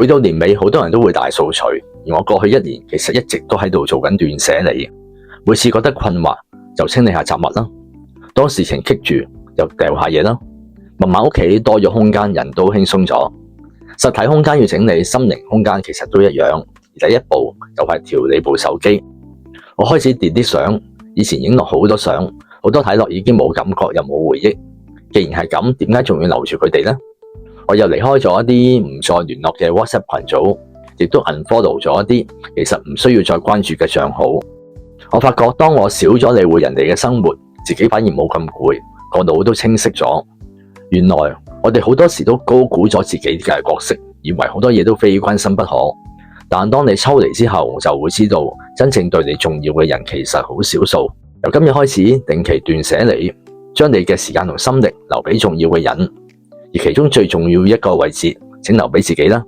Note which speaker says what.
Speaker 1: 每到年尾，好多人都會大掃除，而我過去1年其實一直都喺度做緊斷捨離。每次覺得困惑就清理下雜物啦，當事情棘住就掉下嘢啦，慢慢屋企多咗空間，人都輕鬆咗。實體空間要整理，心靈空間其實都一樣。第一步就係調理部手機，我開始 delete 啲相，以前影落好多相，好多睇落已經冇感覺又冇回憶。既然係咁，點解仲要留住佢哋呢？我又離開咗一啲唔再聯絡嘅 WhatsApp 群組，亦都 unfollow 咗一啲其實唔需要再關注嘅賬號。我發覺當我少咗理會人哋嘅生活，自己反而冇咁攰，個腦都清晰咗。原來我哋好多時都高估咗自己嘅角色，以為好多嘢都非關心不可。但當你抽離之後，就會知道真正對你重要嘅人其實好少數。由今日開始，定期斷捨離，將你嘅時間同心力留俾重要嘅人，而其中最重要一個位置，請留俾自己啦。